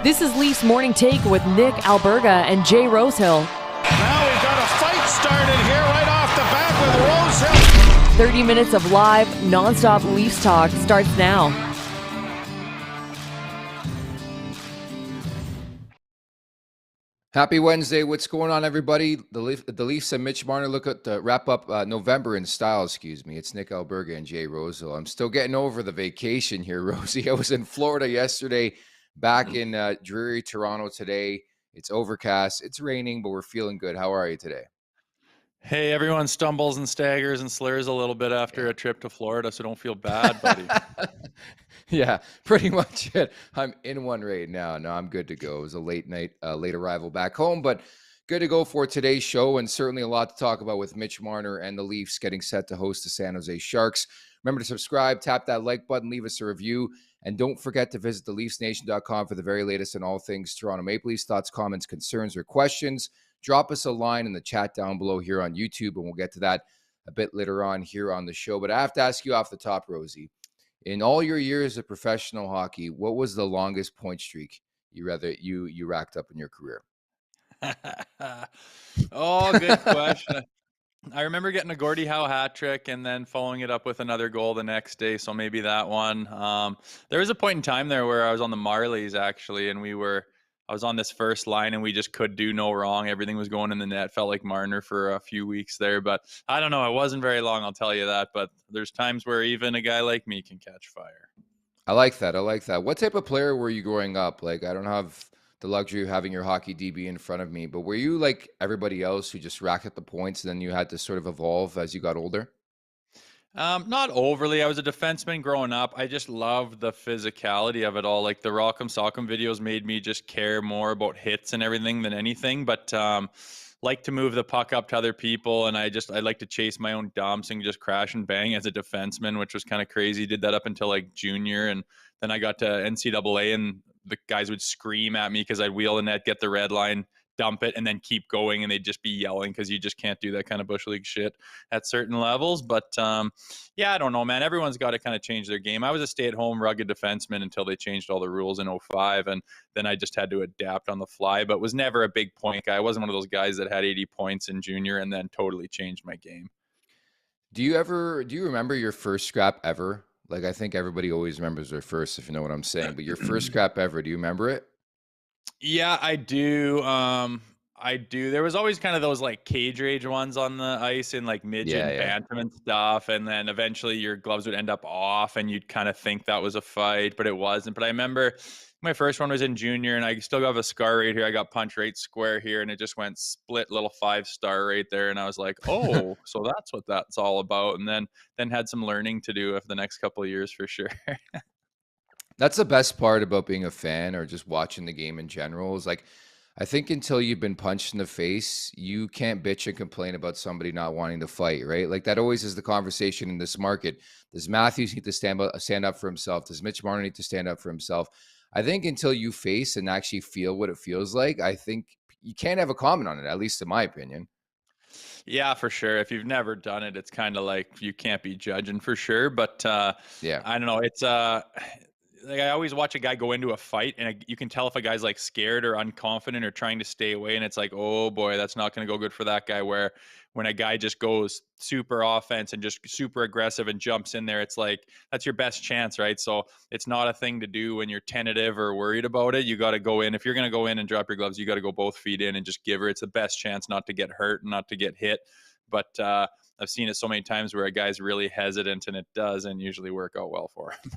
This is Leafs Morning Take with Nick Alberga and Jay Rosehill. Now we've got a fight started here right off the bat with Rosehill. 30 minutes of live, nonstop Leafs talk starts now. Happy Wednesday. What's going on, everybody? The Leafs and Mitch Marner look at the wrap up November in style, excuse me. It's Nick Alberga and Jay Rosehill. I'm still getting over the vacation here, Rosie. I was in Florida yesterday, back in dreary Toronto today. It's overcast. It's raining, but we're feeling good. How are you today? Hey, everyone stumbles and staggers and slurs a little bit after a trip to Florida, so don't feel bad, buddy. Yeah, pretty much it. I'm in one right now. No, I'm good to go. It was a late night, late arrival back home, but good to go for today's show, and certainly a lot to talk about with Mitch Marner and the Leafs getting set to host the San Jose Sharks. Remember to subscribe, tap that like button, leave us a review, and don't forget to visit theleafsnation.com for the very latest on all things Toronto Maple Leafs. Thoughts, comments, concerns, or questions. Drop us a line in the chat down below here on YouTube, and we'll get to that a bit later on here on the show. But I have to ask you off the top, Rosie, in all your years of professional hockey, what was the longest point streak you racked up in your career? Oh, good question. I remember getting a Gordie Howe hat trick and then following it up with another goal the next day, so maybe that one. There was a point in time there where I was on the Marlies, actually, and I was on this first line and we just could do no wrong. Everything was going in the net. Felt like Marner for a few weeks there, but I don't know. It wasn't very long, I'll tell you that. But there's times where even a guy like me can catch fire. I like that. What type of player were you growing up? Like, I don't have the luxury of having your hockey DB in front of me, but were you like everybody else who just racked up the points and then you had to sort of evolve as you got older? Not overly. I was a defenseman growing up. I just loved the physicality of it all. Like the Rock'em Sock'em videos made me just care more about hits and everything than anything. But like to move the puck up to other people, and I like to chase my own dumps and just crash and bang as a defenseman, which was kind of crazy. Did that up until like junior, and then I got to NCAA, and the guys would scream at me because I'd wheel the net, get the red line, dump it, and then keep going, and they'd just be yelling because you just can't do that kind of bush league shit at certain levels. But yeah, I don't know, man. Everyone's got to kind of change their game. I was a stay-at-home rugged defenseman until they changed all the rules in 05, and then I just had to adapt on the fly, but was never a big point guy. I wasn't one of those guys that had 80 points in junior and then totally changed my game. Do you remember your first scrap ever? Like, I think everybody always remembers their first, if you know what I'm saying, but your first scrap ever, do you remember it? Yeah, I do. I do. There was always kind of those like cage rage ones on the ice in like midget and bantam and stuff. And then eventually your gloves would end up off and you'd kind of think that was a fight, but it wasn't. But I remember my first one was in junior and I still have a scar right here. I got punched right square here and it just went split little 5-star right there. And I was like, oh, so that's what that's all about. And then had some learning to do for the next couple of years for sure. That's the best part about being a fan or just watching the game in general is like, I think until you've been punched in the face, you can't bitch and complain about somebody not wanting to fight, right? Like that always is the conversation in this market. Does Matthews need to stand up for himself? Does Mitch Marner need to stand up for himself? I think until you face and actually feel what it feels like, I think you can't have a comment on it, at least in my opinion. Yeah, for sure. If you've never done it, it's kind of like you can't be judging for sure. But yeah, I don't know. It's like I always watch a guy go into a fight and you can tell if a guy's like scared or unconfident or trying to stay away. And it's like, oh boy, that's not going to go good for that guy. Where when a guy just goes super offense and just super aggressive and jumps in there, it's like, that's your best chance, right? So it's not a thing to do when you're tentative or worried about it. You got to go in. If you're going to go in and drop your gloves, you got to go both feet in and just give her. It's the best chance not to get hurt and not to get hit. But I've seen it so many times where a guy's really hesitant and it doesn't usually work out well for him.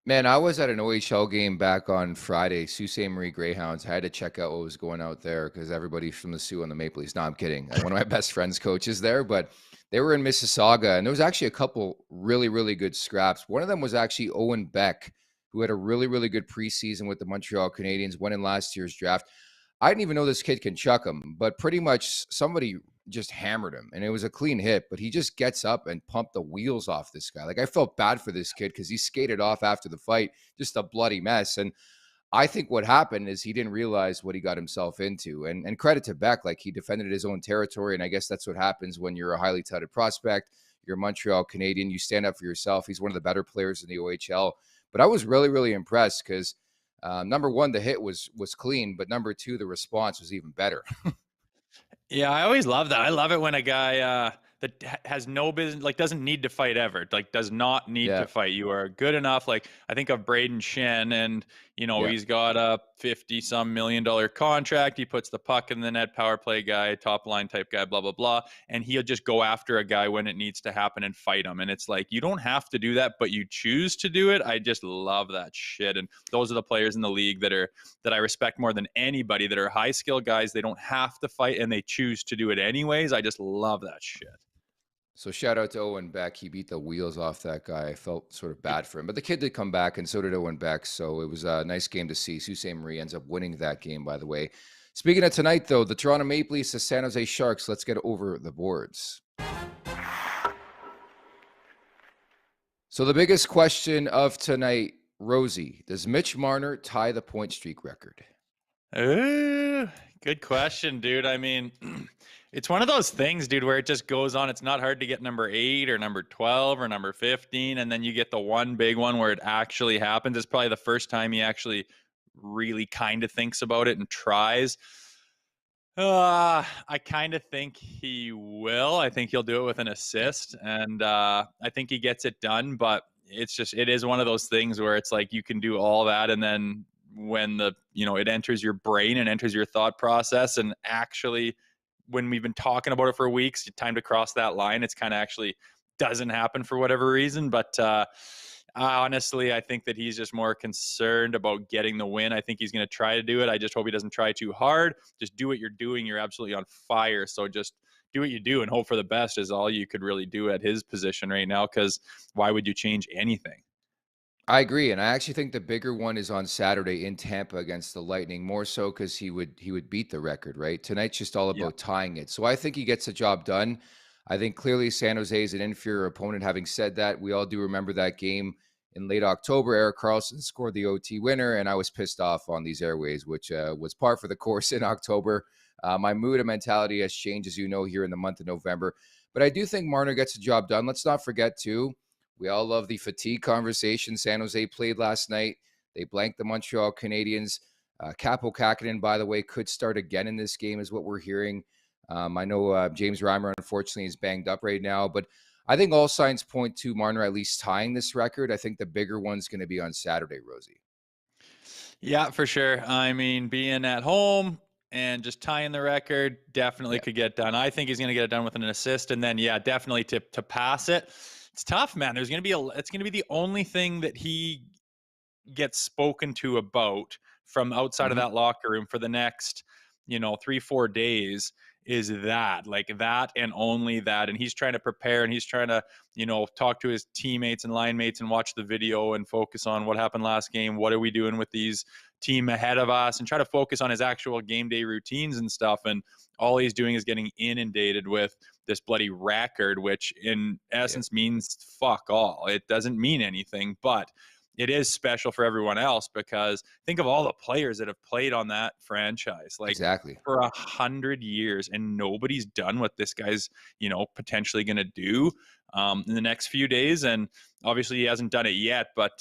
Man, I was at an OHL game back on Friday, Sault Ste. Marie Greyhounds. I had to check out what was going out there because everybody from the Sioux and the Maple Leafs. No, I'm kidding. One of my best friends coaches there, but they were in Mississauga, and there was actually a couple really, really good scraps. One of them was actually Owen Beck, who had a really, really good preseason with the Montreal Canadiens, went in last year's draft. I didn't even know this kid can chuck him, but pretty much somebody just hammered him, and it was a clean hit, but he just gets up and pumped the wheels off this guy. Like, I felt bad for this kid because he skated off after the fight, just a bloody mess. And I think what happened is he didn't realize what he got himself into. And credit to Beck, like he defended his own territory. And I guess that's what happens when you're a highly touted prospect. You're a Montreal Canadian. You stand up for yourself. He's one of the better players in the OHL. But I was really, really impressed because Number one, the hit was clean, but number two, the response was even better. Yeah, I always love that. I love it when a guy that has no business, like doesn't need to fight ever, like does not need Yeah, to fight. You are good enough. Like I think of Braden Shen, and yeah. he's got a $50-some million contract. He puts the puck in the net, power play guy, top line type guy, blah blah blah, and he'll just go after a guy when it needs to happen and fight him. And it's like you don't have to do that, but you choose to do it. I just love that shit. And those are the players in the league that I respect more than anybody, that are high skill guys. They don't have to fight and they choose to do it anyways. I just love that shit. So shout out to Owen Beck. He beat the wheels off that guy. I felt sort of bad for him, but the kid did come back, and so did Owen Beck. So it was a nice game to see. Sault Ste. Marie ends up winning that game, by the way. Speaking of tonight, though, the Toronto Maple Leafs, the San Jose Sharks. Let's get over the boards. So the biggest question of tonight, Rosie, does Mitch Marner tie the point streak record? Ooh, good question, dude. I mean, it's one of those things, dude, where it just goes on. It's not hard to get number 8 or number 12 or number 15. And then you get the one big one where it actually happens. It's probably the first time he actually really kind of thinks about it and tries. I kind of think he will. I think he'll do it with an assist. And I think he gets it done. But it is one of those things where it's like you can do all that, and then when it enters your brain and enters your thought process, and actually when we've been talking about it for weeks, time to cross that line, it's kind of actually doesn't happen for whatever reason. But honestly, I think that he's just more concerned about getting the win. I think he's going to try to do it. I just hope he doesn't try too hard. Just do what you're doing. You're absolutely on fire. So just do what you do and hope for the best is all you could really do at his position right now, because why would you change anything? I agree, and I actually think the bigger one is on Saturday in Tampa against the Lightning, more so because he would beat the record, right? Tonight's just all Yeah. about tying it. So I think he gets the job done. I think clearly San Jose is an inferior opponent. Having said that, we all do remember that game in late October. Erik Karlsson scored the OT winner, and I was pissed off on these airways, which was par for the course in October. My mood and mentality has changed, as you know, here in the month of November. But I do think Marner gets the job done. Let's not forget, too, we all love the fatigue conversation. San Jose played last night. They blanked the Montreal Canadiens. Kaapo Kähkönen, by the way, could start again in this game, is what we're hearing. I know James Reimer, unfortunately, is banged up right now. But I think all signs point to Marner at least tying this record. I think the bigger one's going to be on Saturday, Rosie. Yeah, for sure. I mean, being at home and just tying the record definitely could get done. I think he's going to get it done with an assist, and then definitely to pass it. It's tough, man. It's going to be the only thing that he gets spoken to about from outside of that locker room for the next, 3-4 days, is that, like, that and only that. And he's trying to prepare, and he's trying to, talk to his teammates and line mates and watch the video and focus on what happened last game. What are we doing with these team ahead of us, and try to focus on his actual game day routines and stuff. And all he's doing is getting inundated with this bloody record, which in essence means fuck all. It doesn't mean anything, but it is special for everyone else, because think of all the players that have played on that franchise, like, Exactly. for 100 years, and nobody's done what this guy's, potentially going to do in the next few days. And obviously he hasn't done it yet, but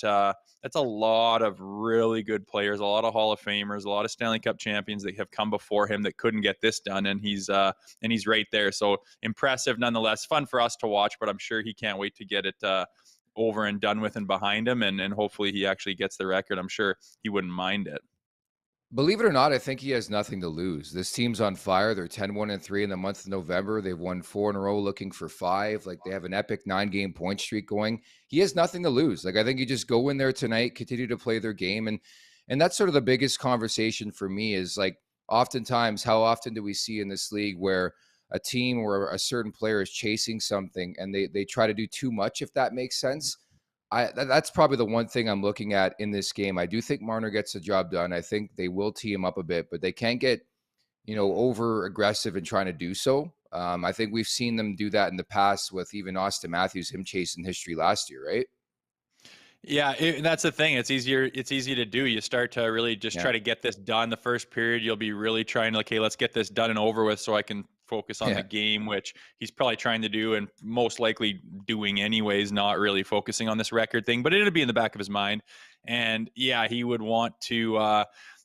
that's a lot of really good players, a lot of Hall of Famers, a lot of Stanley Cup champions that have come before him that couldn't get this done. And he's right there. So impressive nonetheless, fun for us to watch, but I'm sure he can't wait to get it over and done with and behind him. And hopefully he actually gets the record. I'm sure he wouldn't mind it. Believe it or not, I think he has nothing to lose. This team's on fire. They're 10-1-3 in the month of November. They've won 4 in a row, looking for 5. Like, they have an epic 9-game point streak going. He has nothing to lose. Like, I think you just go in there tonight, continue to play their game. And that's sort of the biggest conversation for me is, like, oftentimes, how often do we see in this league where a team or a certain player is chasing something and they try to do too much, if that makes sense? That's probably the one thing I'm looking at in this game. I do think Marner gets the job done. I think they will tee him up a bit, but they can't get, over aggressive in trying to do so. I think we've seen them do that in the past with even Austin Matthews, him chasing history last year, right? Yeah, that's the thing. It's easy to do. You start to really just try to get this done. The first period, you'll be really trying to, like, hey, let's get this done and over with so I can focus on the game, which he's probably trying to do and most likely doing anyways, not really focusing on this record thing, but it'll be in the back of his mind. And yeah, he would want to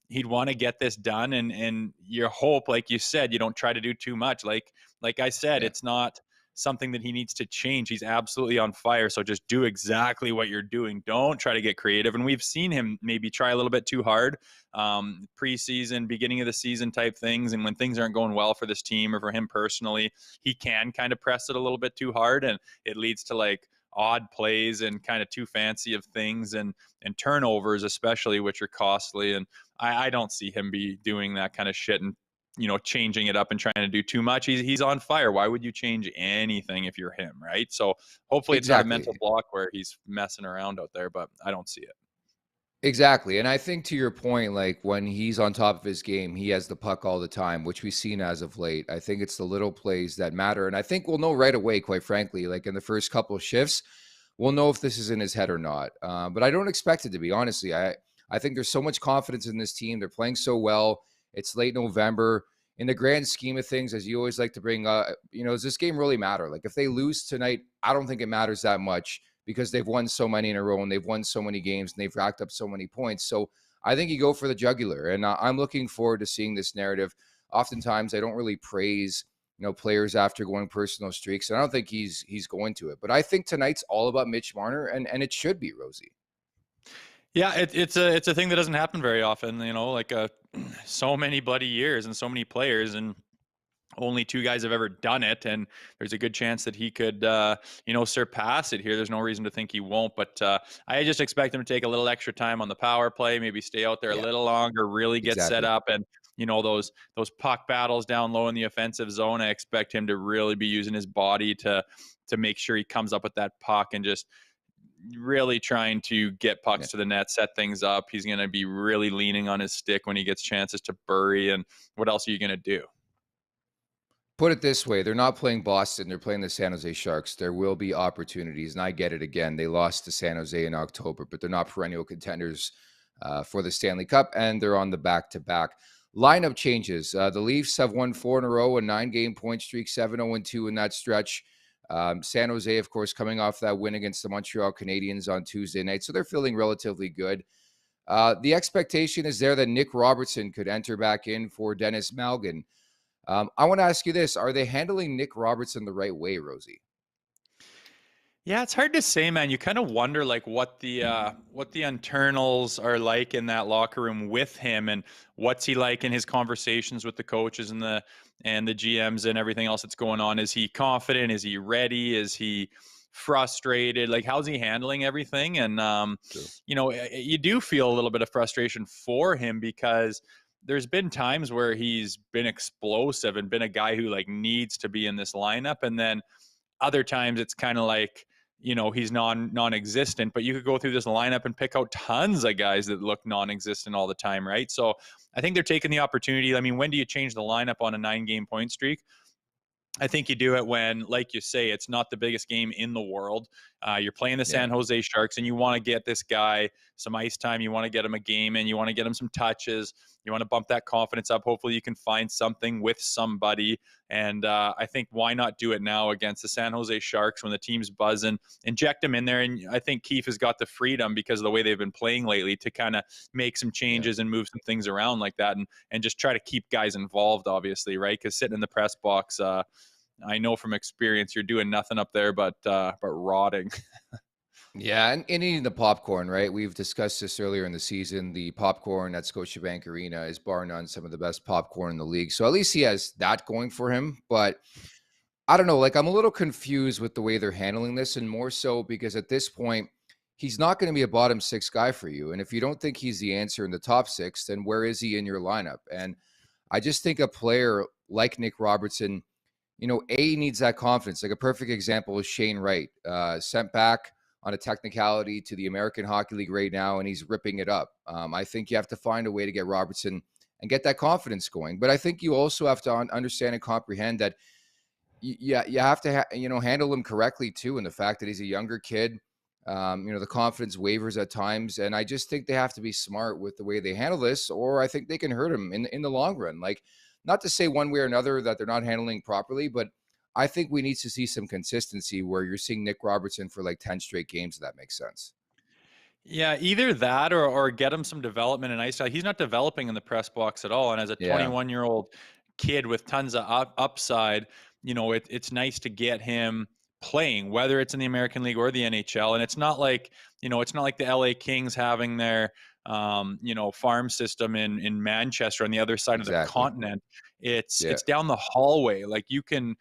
he'd want to get this done, and your hope, like you said, you don't try to do too much. Like I said, Yeah. it's not something that he needs to change. He's absolutely on fire. So just do exactly what you're doing. Don't try to get creative. And we've seen him maybe try a little bit too hard, preseason, beginning of the season type things. And when things aren't going well for this team or for him personally, he can kind of press it a little bit too hard, and it leads to like odd plays and kind of too fancy of things, and turnovers especially, which are costly. And I don't see him be doing that kind of shit and changing it up and trying to do too much. He's on fire. Why would you change anything if you're him, right? So hopefully it's not a mental block where he's messing around out there, but I don't see it. Exactly. And I think to your point, like when he's on top of his game, he has the puck all the time, which we've seen as of late. I think it's the little plays that matter. And I think we'll know right away, quite frankly, like in the first couple of shifts, we'll know if this is in his head or not. But I don't expect it to be, honestly. I think there's so much confidence in this team. They're playing so well. It's late November. In the grand scheme of things, as you always like to bring up, does this game really matter? Like if they lose tonight, I don't think it matters that much because they've won so many in a row and they've won so many games and they've racked up so many points. So I think you go for the jugular, and I'm looking forward to seeing this narrative. Oftentimes I don't really praise, players after going personal streaks, and I don't think he's going to it. But I think tonight's all about Mitch Marner, and it should be, Rosie. Yeah, it's a thing that doesn't happen very often, like so many bloody years and so many players, and only two guys have ever done it, and there's a good chance that he could surpass it here. There's no reason to think he won't, but I just expect him to take a little extra time on the power play, maybe stay out there a little longer, really get set up, and those puck battles down low in the offensive zone. I expect him to really be using his body to make sure he comes up with that puck and just really trying to get pucks to the net, set things up. He's going to be really leaning on his stick when he gets chances to bury. And what else are you going to do? Put it this way, they're not playing Boston, they're playing the San Jose Sharks. There will be opportunities, and I get it again. They lost to San Jose in October, but they're not perennial contenders for the Stanley Cup, and they're on the back-to-back. Lineup changes. The Leafs have won 4 in a row, a 9-game point streak, 7-0-2 in that stretch. San Jose, of course, coming off that win against the Montreal Canadiens on Tuesday night, so they're feeling relatively good. The expectation is there that Nick Robertson could enter back in for Dennis Malgin. I want to ask you this. Are they handling Nick Robertson the right way, Rosie? Yeah, it's hard to say, man. You kind of wonder like what the internals are like in that locker room with him, and what's he like in his conversations with the coaches and the GMs and everything else that's going on. Is he confident? Is he ready? Is he frustrated? Like, how's he handling everything? And you do feel a little bit of frustration for him, because there's been times where he's been explosive and been a guy who like needs to be in this lineup, and then other times it's kind of like, he's non-existent. But you could go through this lineup and pick out tons of guys that look non-existent all the time, right? So I think they're taking the opportunity. I mean, when do you change the lineup on a 9-game point streak? I think you do it when, like you say, it's not the biggest game in the world. You're playing the San Jose Sharks, and you want to get this guy some ice time. You want to get him a game in. You want to get him some touches. You want to bump that confidence up. Hopefully you can find something with somebody. And I think why not do it now against the San Jose Sharks when the team's buzzing? Inject him in there. And I think Keefe has got the freedom, because of the way they've been playing lately, to kind of make some changes and move some things around like that, and just try to keep guys involved, obviously, right? Because sitting in the press box, I know from experience you're doing nothing up there but rotting. Yeah, and eating the popcorn, right? We've discussed this earlier in the season. The popcorn at Scotiabank Arena is bar none some of the best popcorn in the league. So at least he has that going for him. But I don't know, like I'm a little confused with the way they're handling this, and more so because at this point, he's not going to be a bottom 6 guy for you. And if you don't think he's the answer in the top 6, then where is he in your lineup? And I just think a player like Nick Robertson, needs that confidence. Like a perfect example is Shane Wright, sent back on a technicality to the American Hockey League right now, and he's ripping it up. I think you have to find a way to get Robertson and get that confidence going. But I think you also have to understand and comprehend that you have to handle him correctly too, and the fact that he's a younger kid. The confidence wavers at times, and I just think they have to be smart with the way they handle this, or I think they can hurt him in the long run. Like, not to say one way or another that they're not handling properly, but I think we need to see some consistency where you're seeing Nick Robertson for like 10 straight games, if that makes sense. Yeah, either that or get him some development in ice. He's not developing in the press box at all. And as a Yeah, 21-year-old kid with tons of upside, it's nice to get him playing, whether it's in the American League or the NHL. And it's not like the LA Kings having their farm system in Manchester on the other side of the exactly. continent. It's Yeah, it's down the hallway. Like you can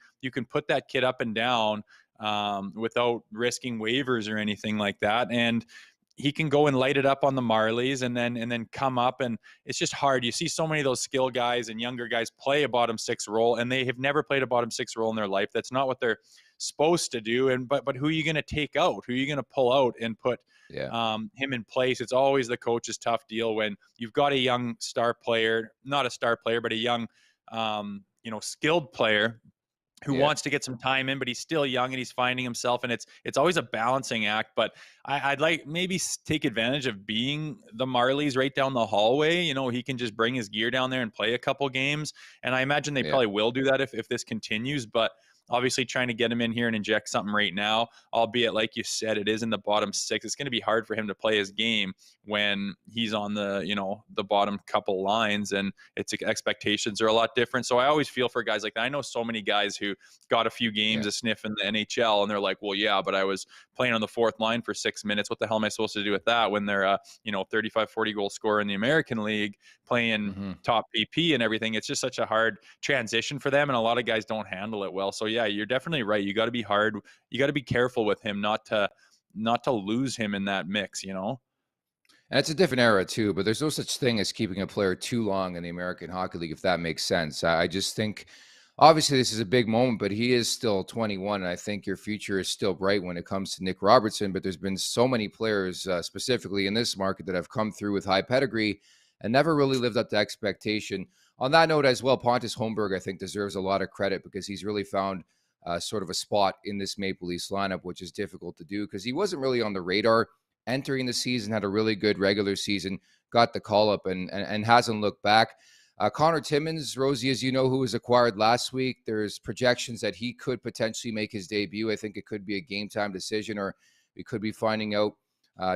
put that kid up and down without risking waivers or anything like that. And he can go and light it up on the Marlies and then come up, and it's just hard. You see so many of those skill guys and younger guys play a bottom six role, and they have never played a bottom six role in their life. That's not what they're supposed to do. And but who are you going to take out? Who are you going to pull out and put yeah, him in place? It's always the coach's tough deal when you've got a young star player, not a star player, but a young skilled player who yeah. wants to get some time in, but he's still young and he's finding himself. And it's always a balancing act. But I'd like maybe take advantage of being the Marlies right down the hallway. He can just bring his gear down there and play a couple games. And I imagine they Yeah. probably will do that if this continues. But obviously trying to get him in here and inject something right now, albeit like you said, it is in the bottom six. It's going to be hard for him to play his game when he's on the bottom couple lines, and its expectations are a lot different. So I always feel for guys like that. I know so many guys who got a few games Yeah. a sniff in the NHL, and they're like, well, yeah, but I was playing on the fourth line for 6 minutes. What the hell am I supposed to do with that when they're 35, 40 goal scorer in the American League playing Hmm. top PP and everything? It's just such a hard transition for them, and a lot of guys don't handle it well. So yeah, you're definitely right. You got to be hard. You got to be careful with him, not to lose him in that mix. And it's a different era too, but there's no such thing as keeping a player too long in the American Hockey League, if that makes sense. I just think, obviously, this is a big moment, but he is still 21, and I think your future is still bright when it comes to Nick Robertson. But there's been so many players, specifically in this market, that have come through with high pedigree and never really lived up to expectation. On that note, as well, Pontus Holmberg, I think, deserves a lot of credit because he's really found sort of a spot in this Maple Leafs lineup, which is difficult to do because he wasn't really on the radar entering the season, had a really good regular season, got the call up, and hasn't looked back. Connor Timmins, Rosie, as you know, who was acquired last week, there's projections that he could potentially make his debut. I think it could be a game time decision, or we could be finding out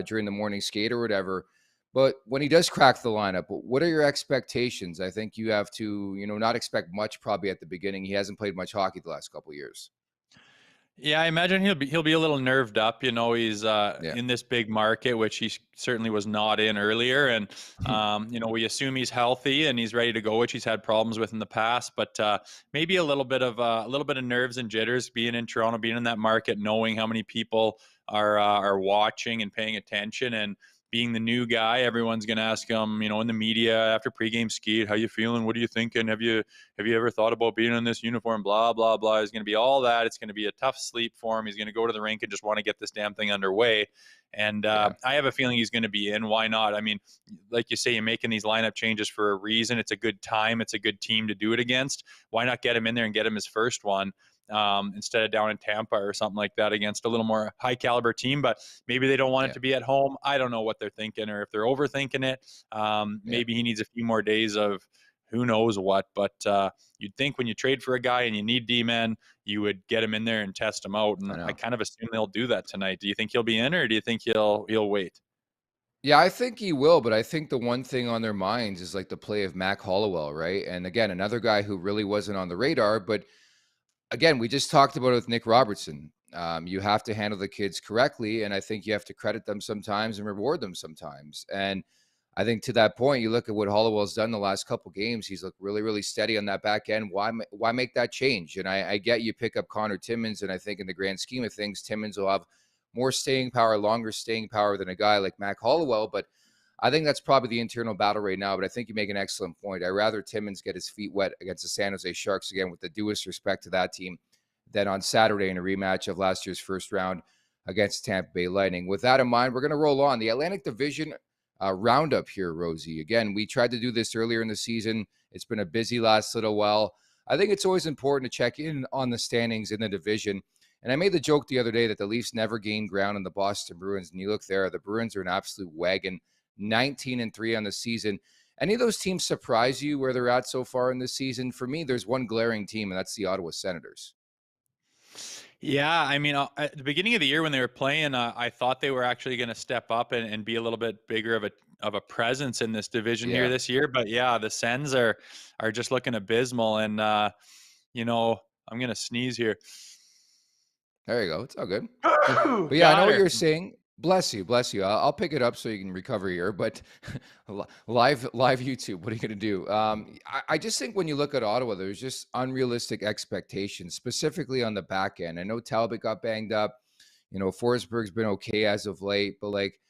during the morning skate or whatever. But when he does crack the lineup, what are your expectations? I think you have to, not expect much probably at the beginning. He hasn't played much hockey the last couple of years. Yeah, I imagine he'll be a little nerved up. He's Yeah. in this big market, which he certainly was not in earlier. And we assume he's healthy and he's ready to go, which he's had problems with in the past. But maybe a little bit of nerves and jitters being in Toronto, being in that market, knowing how many people are watching and paying attention, and being the new guy. Everyone's going to ask him, in the media after pregame skate, how you feeling? What are you thinking? Have you ever thought about being in this uniform? Blah, blah, blah. It's going to be all that. It's going to be a tough sleep for him. He's going to go to the rink and just want to get this damn thing underway. And Yeah. I have a feeling he's going to be in. Why not? I mean, like you say, you're making these lineup changes for a reason. It's a good time. It's a good team to do it against. Why not get him in there and get him his first one? Instead of down in Tampa or something like that against a little more high caliber team. But maybe they don't want Yeah. it to be at home. I don't know what they're thinking, or if they're overthinking it. Yeah. Maybe he needs a few more days of who knows what. But you'd think when you trade for a guy and you need D-men, you would get him in there and test him out. And I I know. kind of assume they'll do that tonight. Do you think he'll be in, or do you think he'll wait? Yeah, I think he will, but I think the one thing on their minds is like the play of Mac Hollowell, right? And again, another guy who really wasn't on the radar, but again, we just talked about it with Nick Robertson. You have to handle the kids correctly, and I think you have to credit them sometimes and reward them sometimes. And I think to that point, you look at what Hollowell's done the last couple games. He's looked really, really steady on that back end. Why make that change? And I get you pick up Connor Timmins, and I think in the grand scheme of things, Timmins will have more staying power, longer staying power than a guy like Mac Hollowell. But I think that's probably the internal battle right now. But I think you make an excellent point. I'd rather Timmins get his feet wet against the San Jose Sharks again, with the due respect to that team, than on Saturday in a rematch of last year's first round against Tampa Bay Lightning. With that in mind, we're going to roll on the Atlantic Division roundup here, Rosie. Again, we tried to do this earlier in the season. It's been a busy last little while. I think it's always important to check in on the standings in the division. And I made the joke the other day that the Leafs never gained ground on the Boston Bruins. And you look there, the Bruins are an absolute wagon, 19-3 on the season. Any of those teams surprise you where they're at so far in this season? For me, there's one glaring team, and that's the Ottawa Senators. Yeah, I mean, at the beginning of the year when they were playing, I thought they were actually going to step up and be a little bit bigger of a presence in this division here Yeah. this year. But yeah, the Sens are just looking abysmal, and you know, I'm gonna sneeze here. There you go. It's all good. But yeah, I know Got what her. you're saying. Bless you, bless you. I'll pick it up so you can recover here. But live YouTube, what are you going to do? I just think when you look at Ottawa, there's just unrealistic expectations, specifically on the back end. I know Talbot got banged up. You know, Forsberg's been okay as of late, but like,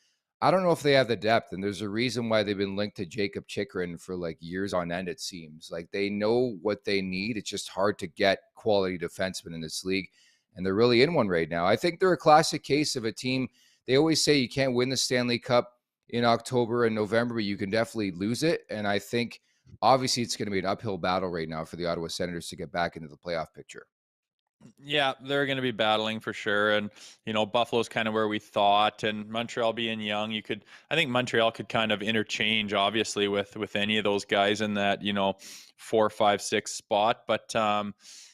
I don't know if they have the depth. And there's a reason why they've been linked to Jacob Chikrin for like years on end, it seems. Like they know what they need. It's just hard to get quality defensemen in this league. And they're really in one right now. I think they're a classic case of a team. They always say you can't win the Stanley Cup in October and November, but you can definitely lose it. And I think obviously it's going to be an uphill battle right now for the Ottawa Senators to get back into the playoff picture. Yeah, they're going to be battling for sure. And, you know, Buffalo's kind of where we thought, and Montreal being young, I think Montreal could kind of interchange, obviously, with any of those guys in that, you know, 4, 5, 6 spot. But,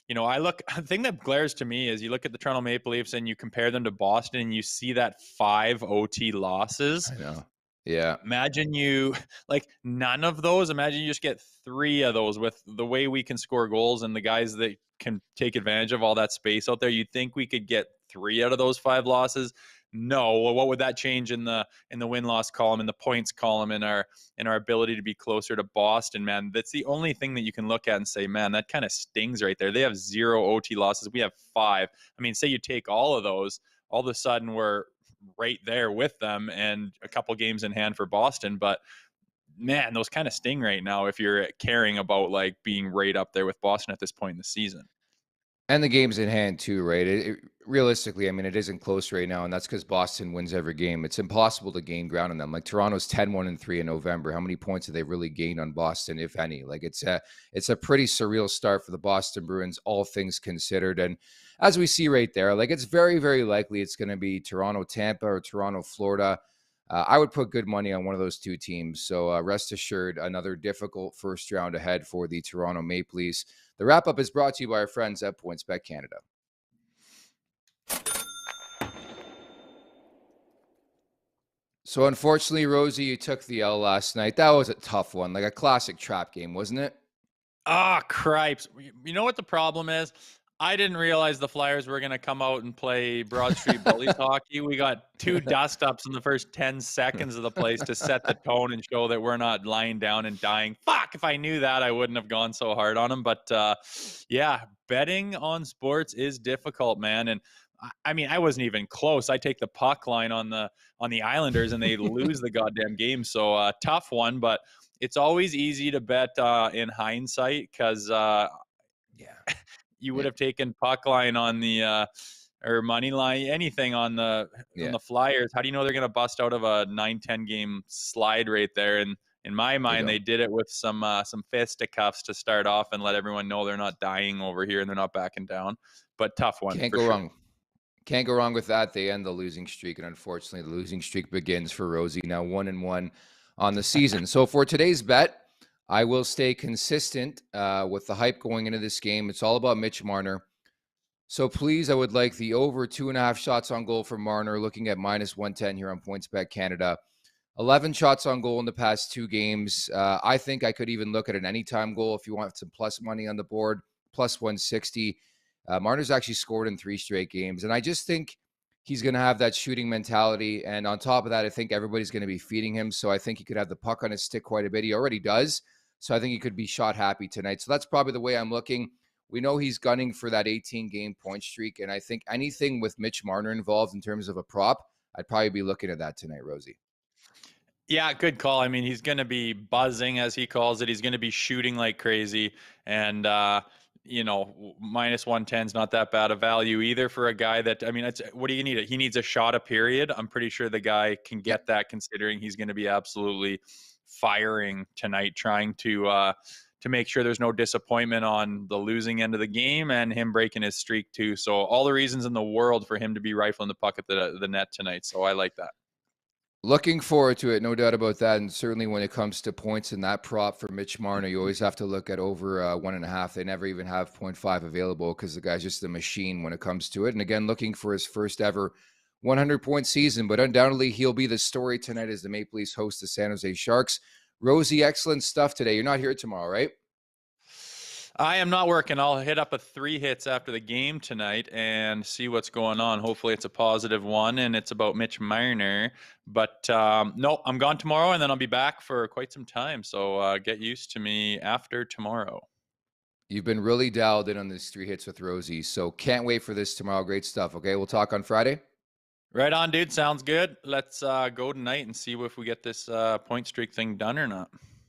you know, the thing that glares to me is you look at the Toronto Maple Leafs and you compare them to Boston and you see that 5 OT losses. I know. Yeah. Imagine you like none of those. Imagine you just get 3 of those with the way we can score goals and the guys that can take advantage of all that space out there. You'd think we could get 3 out of those 5 losses. No, well, what would that change in the win-loss column, in the points column, in our ability to be closer to Boston, man? That's the only thing that you can look at and say, man, that kind of stings right there. They have 0 OT losses. We have 5. I mean, say you take all of those, all of a sudden we're right there with them and a couple games in hand for Boston. But man, those kind of sting right now if you're caring about like being right up there with Boston at this point in the season. And the game's in hand too, right? Realistically, I mean, it isn't close right now, and that's because Boston wins every game. It's impossible to gain ground on them. Like Toronto's 10-1-3 in November. How many points have they really gained on Boston, if any? Like it's a pretty surreal start for the Boston Bruins, all things considered. And as we see right there, like it's very, very likely it's going to be Toronto, Tampa, or Toronto, Florida. I would put good money on one of those two teams. So rest assured, another difficult first round ahead for the Toronto Maple Leafs. The wrap up is brought to you by our friends at PointsBet Canada. So unfortunately, Rosie, you took the L last night. That was a tough one, like a classic trap game, wasn't it? Ah, cripes. You know what the problem is? I didn't realize the Flyers were going to come out and play Broad Street Bullies hockey. We got 2 dust-ups in the first 10 seconds of the place to set the tone and show that we're not lying down and dying. Fuck, if I knew that, I wouldn't have gone so hard on them. But, yeah, betting on sports is difficult, man. And, I mean, I wasn't even close. I take the puck line on the Islanders, and they lose the goddamn game. So, tough one, but it's always easy to bet in hindsight because Yeah. you would Yeah. have taken puck line on the or money line, anything on the Flyers. How do you know they're going to bust out of a 9-10 game slide right there? And in my mind, they did it with some fisticuffs to start off and let everyone know they're not dying over here and they're not backing down. But tough one. Can't for go sure. wrong. Can't go wrong with that. They end the losing streak, and unfortunately, the losing streak begins for Rosie. Now 1-1 on the season. So for today's bet, I will stay consistent with the hype going into this game. It's all about Mitch Marner. So please, I would like the over 2.5 shots on goal for Marner, looking at -110 here on PointsBet Canada. 11 shots on goal in the past 2 games. I think I could even look at an anytime goal if you want some plus money on the board, +160. Marner's actually scored in 3 straight games. And I just think he's going to have that shooting mentality. And on top of that, I think everybody's going to be feeding him. So I think he could have the puck on his stick quite a bit. He already does. So I think he could be shot happy tonight. So that's probably the way I'm looking. We know he's gunning for that 18-game point streak. And I think anything with Mitch Marner involved in terms of a prop, I'd probably be looking at that tonight, Rosie. Yeah, good call. I mean, he's going to be buzzing, as he calls it. He's going to be shooting like crazy. And, you know, -110 is not that bad a value either for a guy that, I mean, what do you need? He needs a shot a period. I'm pretty sure the guy can get that, considering he's going to be absolutely firing tonight, trying to make sure there's no disappointment on the losing end of the game and him breaking his streak too. So all the reasons in the world for him to be rifling the puck at the net tonight. So I like that. Looking forward to it, no doubt about that. And certainly when it comes to points in that prop for Mitch Marner, you always have to look at over 1.5. They never even have 0.5 available because the guy's just a machine when it comes to it. And again, looking for his first ever 100-point season, but undoubtedly he'll be the story tonight as the Maple Leafs host the San Jose Sharks. Rosie, excellent stuff today. You're not here tomorrow, right? I am not working. I'll hit up a 3 hits after the game tonight and see what's going on. Hopefully it's a positive one and it's about Mitch Marner. But no, I'm gone tomorrow and then I'll be back for quite some time. So get used to me after tomorrow. You've been really dialed in on these 3 hits with Rosie, so can't wait for this tomorrow. Great stuff. Okay, we'll talk on Friday. Right on, dude. Sounds good. Let's go tonight and see if we get this point streak thing done or not.